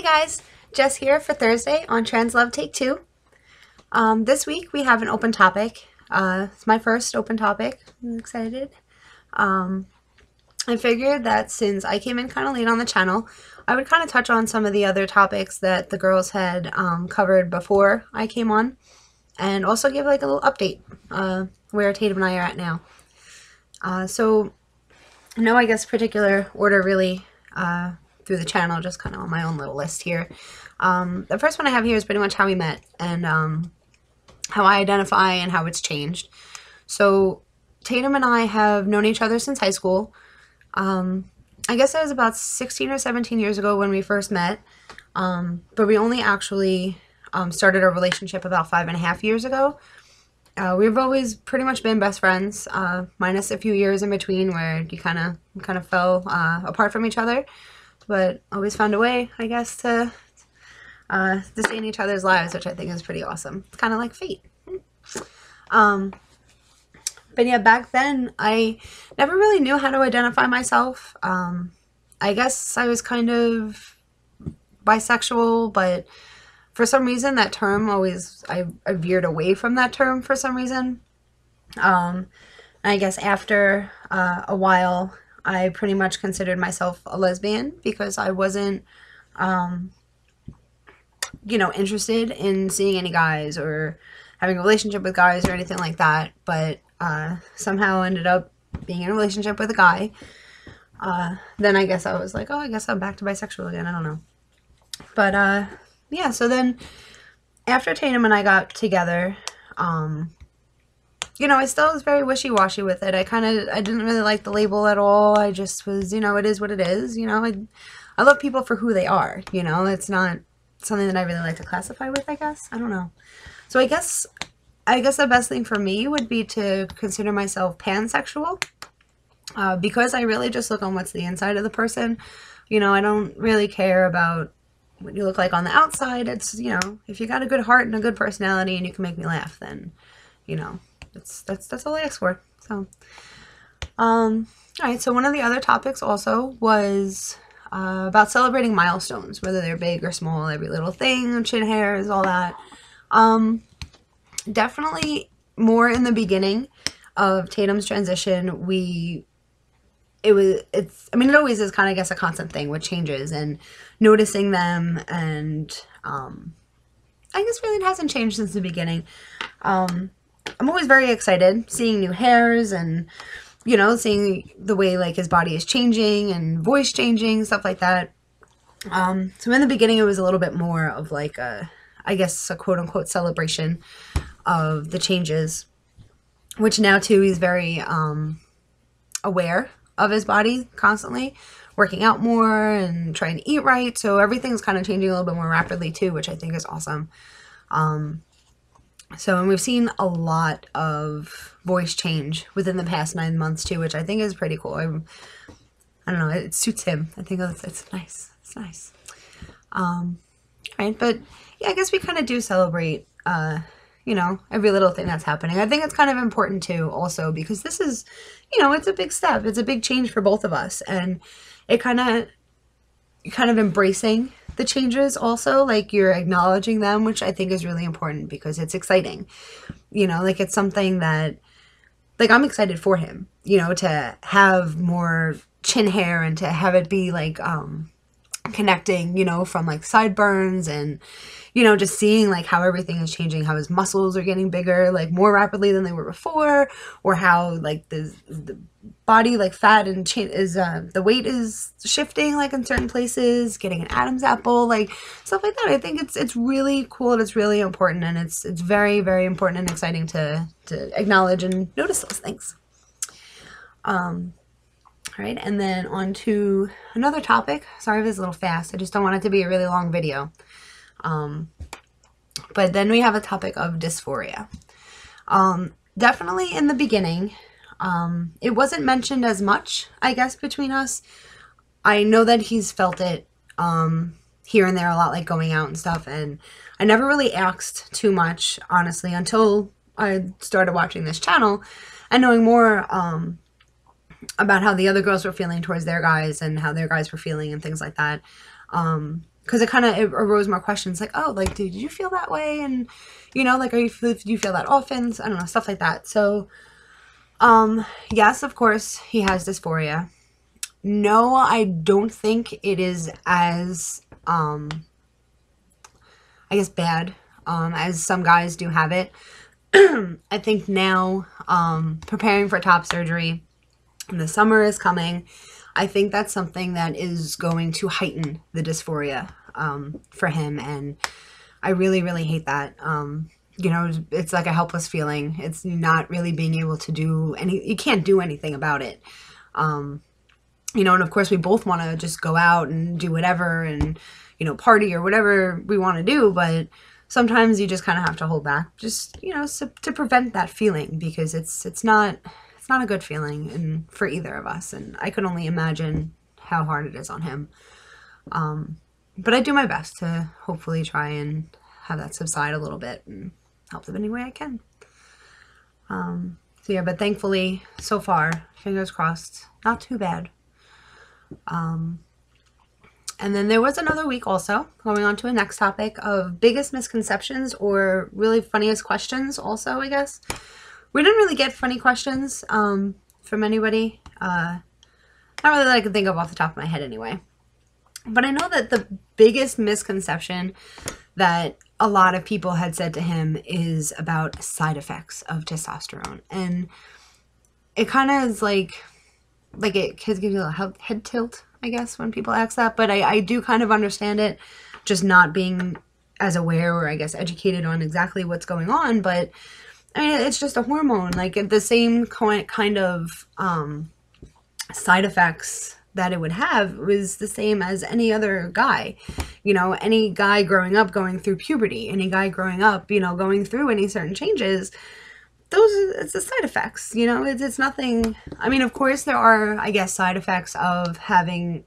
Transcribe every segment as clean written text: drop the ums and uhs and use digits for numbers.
guys, Jess here for Thursday on Trans Love Take 2. This week we have an open topic. It's my first open topic. I'm excited. I figured that since I came in kind of late on the channel, I would kind of touch on some of the other topics that the girls had covered before I came on, and also give like a little update where Tatum and I are at now. So no, I guess particular order really through the channel, just kind of on my own little list here. The first one I have here is pretty much how we met and how I identify and how it's changed. So Tatum and I have known each other since high school. I guess it was about 16 or 17 years ago when we first met, but we only actually started our relationship about 5.5 years ago. We've always pretty much been best friends, minus a few years in between where you kind of fell apart from each other, but always found a way, I guess, to stay in each other's lives, which I think is pretty awesome. It's kind of like fate. But yeah, back then I never really knew how to identify myself. I guess I was kind of bisexual, but for some reason that term always, I veered away from that term for some reason. I guess after a while, I pretty much considered myself a lesbian because I wasn't, you know, interested in seeing any guys or having a relationship with guys or anything like that, but somehow ended up being in a relationship with a guy. Then I guess I was like, oh, I guess I'm back to bisexual again. I don't know. But yeah, so then after Tatum and I got together, you know, I still was very wishy-washy with it. I didn't really like the label at all. I just was, you know, it is what it is. You know, I love people for who they are, you know. It's not something that I really like to classify with, I guess. I don't know. So I guess the best thing for me would be to consider myself pansexual, because I really just look on what's the inside of the person. You know, I don't really care about what you look like on the outside. It's, you know, if you got a good heart and a good personality and you can make me laugh, then, you know, that's all I ask for. So, alright, so one of the other topics also was about celebrating milestones, whether they're big or small, every little thing, chin hairs, all that. Definitely more in the beginning of Tatum's transition, it always is kind of, I guess, a constant thing with changes and noticing them, and I guess really it hasn't changed since the beginning. I'm always very excited seeing new hairs and, you know, seeing the way like his body is changing and voice changing, stuff like that. So in the beginning it was a little bit more of like I guess a quote-unquote celebration of the changes, which now too he's very aware of his body, constantly working out more and trying to eat right, so everything's kind of changing a little bit more rapidly too, which I think is awesome. And we've seen a lot of voice change within the past 9 months too, which I think is pretty cool. I don't know, it suits him. I think it's nice. It's nice. Right, but yeah, I guess we kind of do celebrate, you know, every little thing that's happening. I think it's kind of important too, also, because this is, you know, it's a big step. It's a big change for both of us, and it kind of embracing the changes also, like you're acknowledging them, which I think is really important because it's exciting. You know, like it's something that, like, I'm excited for him, you know, to have more chin hair and to have it be like connecting, you know, from like sideburns, and, you know, just seeing like how everything is changing, how his muscles are getting bigger, like more rapidly than they were before, or how like the body, like fat and the weight is shifting like in certain places, getting an Adam's apple, like stuff like that. I think it's really cool and it's really important, and it's very, very important and exciting to acknowledge and notice those things. Right, and then on to another topic. Sorry if it's a little fast. I just don't want it to be a really long video. But then we have a topic of dysphoria. Definitely in the beginning, it wasn't mentioned as much, I guess, between us. I know that he's felt it here and there a lot, like going out and stuff, and I never really asked too much, honestly, until I started watching this channel and knowing more about how the other girls were feeling towards their guys and how their guys were feeling and things like that. because it arose more questions like, oh, like, did you feel that way? And, you know, like, do you feel that often? I don't know, stuff like that. So, yes, of course, he has dysphoria. No, I don't think it is as, I guess, bad, as some guys do have it. I think now, preparing for top surgery, and the summer is coming, I think that's something that is going to heighten the dysphoria, for him. And I really, really hate that. You know, it's like a helpless feeling. It's not really being able to do you can't do anything about it. You know, and of course we both want to just go out and do whatever and, you know, party or whatever we want to do, but sometimes you just kind of have to hold back, just, you know, to prevent that feeling, because it's not a good feeling and for either of us, and I could only imagine how hard it is on him. But I do my best to hopefully try and have that subside a little bit and help them any way I can. So yeah, but thankfully so far, fingers crossed, not too bad. And then there was another week also, going on to a next topic of biggest misconceptions or really funniest questions also, I guess. We didn't really get funny questions from anybody. Not really that I can think of off the top of my head anyway. But I know that the biggest misconception that a lot of people had said to him is about side effects of testosterone. And it kind of is like it gives you a head tilt, I guess, when people ask that. But I do kind of understand it, just not being as aware or I guess educated on exactly what's going on. But I mean, it's just a hormone. Like the same kind of side effects that it would have was the same as any other guy. You know, any guy growing up going through puberty, any guy growing up, you know, going through any certain changes, it's the side effects, you know, it's nothing. I mean, of course there are, I guess, side effects of having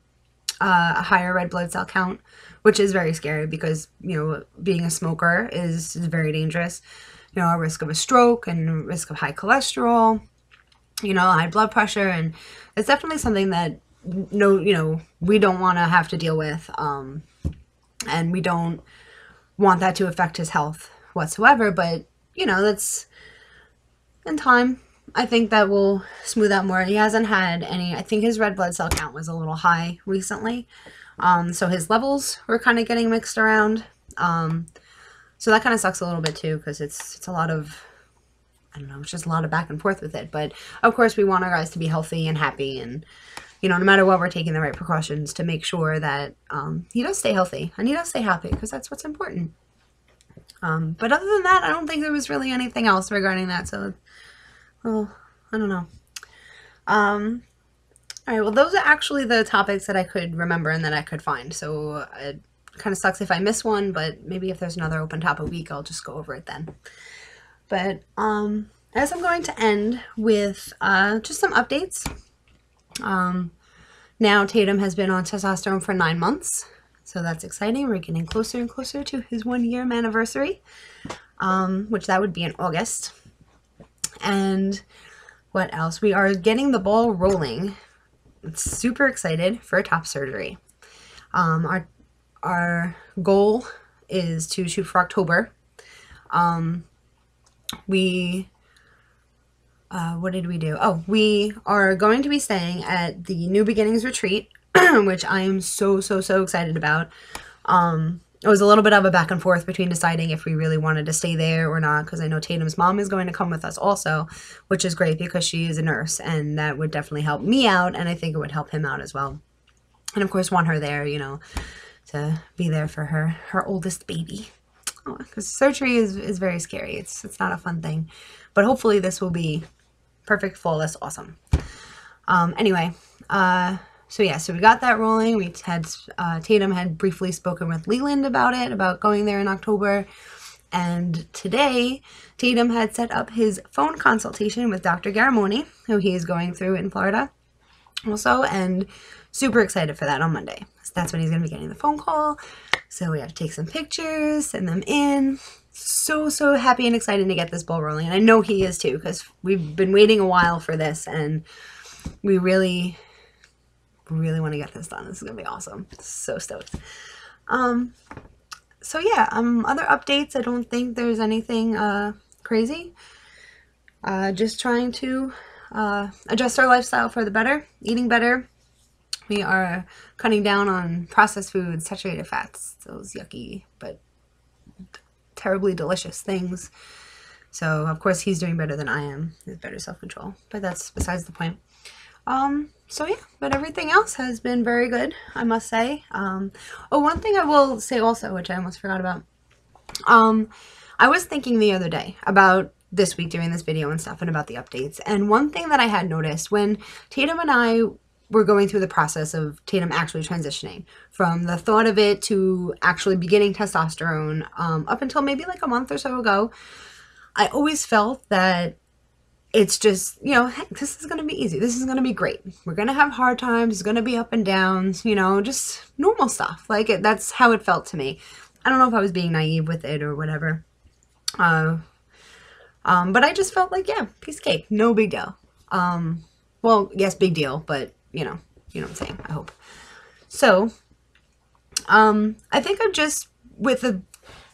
a higher red blood cell count, which is very scary because, you know, being a smoker is very dangerous. You know, a risk of a stroke and a risk of high cholesterol, you know, high blood pressure. And it's definitely something that, you know, we don't want to have to deal with. And we don't want that to affect his health whatsoever. But, you know, that's in time. I think that will smooth out more. He hasn't had any, I think his red blood cell count was a little high recently. So his levels were kind of getting mixed around. So that kind of sucks a little bit too, because it's a lot of, I don't know, it's just a lot of back and forth with it. But of course we want our guys to be healthy and happy, and, you know, no matter what, we're taking the right precautions to make sure that he does stay healthy and he does stay happy, because that's what's important. But other than that, I don't think there was really anything else regarding that. So, well, I don't know. All right, well, those are actually the topics that I could remember and that I could find. So it kind of sucks if I miss one, but maybe if there's another open topic week, I'll just go over it then. But as I'm going to end with just some updates. Now Tatum has been on testosterone for 9 months. So that's exciting. We're getting closer and closer to his 1-year anniversary, which that would be in August. And what else? We are getting the ball rolling. I'm super excited for top surgery. Our goal is to shoot for October. What did we do? Oh, we are going to be staying at the New Beginnings Retreat, which I am so excited about. It was a little bit of a back and forth between deciding if we really wanted to stay there or not, because I know Tatum's mom is going to come with us also, which is great because she is a nurse, and that would definitely help me out, and I think it would help him out as well. And of course want her there, you know, to be there for her oldest baby. Because surgery is very scary. It's not a fun thing. But hopefully this will be perfect, flawless, awesome. Anyway, so yeah, so we got that rolling. We had, Tatum had briefly spoken with Leland about going there in October. And today, Tatum had set up his phone consultation with Dr. Garamoni, who he is going through in Florida also, and super excited for that on Monday. So that's when he's going to be getting the phone call. So we have to take some pictures, send them in. So happy and excited to get this ball rolling. And I know he is too, because we've been waiting a while for this, and we really want to get this done. This is going to be awesome. So stoked. So yeah, other updates, I don't think there's anything crazy. Just trying to adjust our lifestyle for the better, eating better. We are cutting down on processed foods, saturated fats, those yucky but terribly delicious things. So of course he's doing better than I am. He has better self-control, but that's besides the point. So yeah, but everything else has been very good, I must say. Oh, one thing I will say also, which I almost forgot about. I was thinking the other day about this week doing this video and stuff and about the updates. And one thing that I had noticed when Tatum and I were going through the process of Tatum actually transitioning from the thought of it to actually beginning testosterone, up until maybe like a month or so ago, I always felt that it's just, you know, hey, this is going to be easy. This is going to be great. We're going to have hard times. It's going to be up and downs, you know, just normal stuff. Like that's how it felt to me. I don't know if I was being naive with it or whatever. But I just felt like, yeah, piece of cake. No big deal. Well, yes, big deal, but you know what I'm saying, I hope. So, I think I'm just with the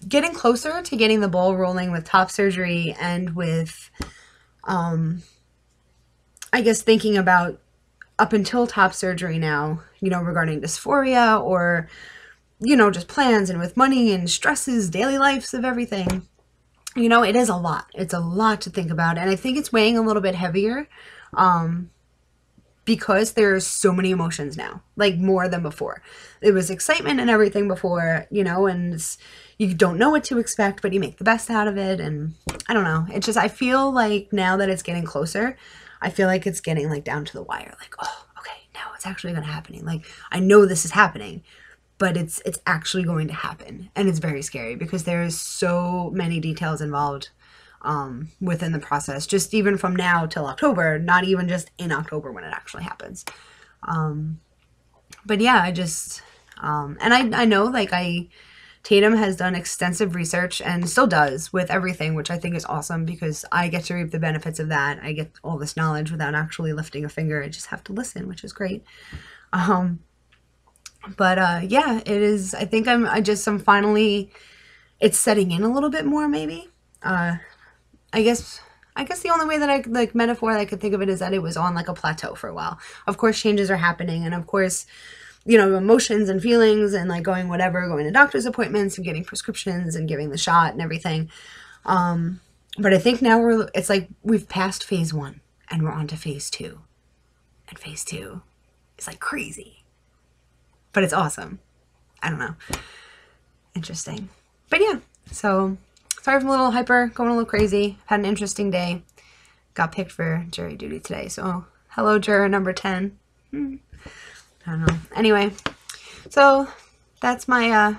getting closer to getting the ball rolling with top surgery and with, I guess thinking about up until top surgery now, you know, regarding dysphoria or, you know, just plans and with money and stresses, daily lives of everything. You know, it is a lot. It's a lot to think about. And I think it's weighing a little bit heavier, because there's so many emotions now, like more than before. It was excitement and everything before, you know, and you don't know what to expect, but you make the best out of it. And I don't know. It's just, I feel like now that it's getting closer, I feel like it's getting like down to the wire. Like, oh, okay, now it's actually going to happen. Like, I know this is happening, but it's actually going to happen. And it's very scary because there's so many details involved within the process, just even from now till October, not even just in October when it actually happens. But yeah, I just, and I know like Tatum has done extensive research and still does with everything, which I think is awesome because I get to reap the benefits of that. I get all this knowledge without actually lifting a finger. I just have to listen, which is great. But yeah, it is, I think I'm finally, it's setting in a little bit more maybe. I guess the only way that I like metaphor that I could think of it is that it was on like a plateau for a while. Of course, changes are happening. And of course, you know, emotions and feelings and like going to doctor's appointments and getting prescriptions and giving the shot and everything. But I think now it's like we've passed phase 1 and we're on to phase 2. And phase 2 is like crazy. But it's awesome. I don't know. Interesting. But yeah, so sorry if I'm a little hyper, going a little crazy. Had an interesting day. Got picked for jury duty today. So hello, juror number 10. I don't know. Anyway, so that's my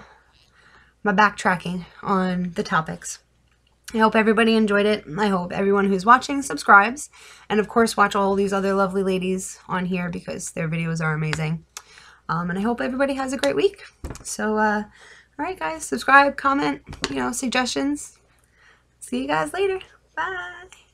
my backtracking on the topics. I hope everybody enjoyed it. I hope everyone who's watching subscribes. And of course, watch all these other lovely ladies on here because their videos are amazing. And I hope everybody has a great week. So, all right, guys, subscribe, comment, you know, suggestions. See you guys later. Bye.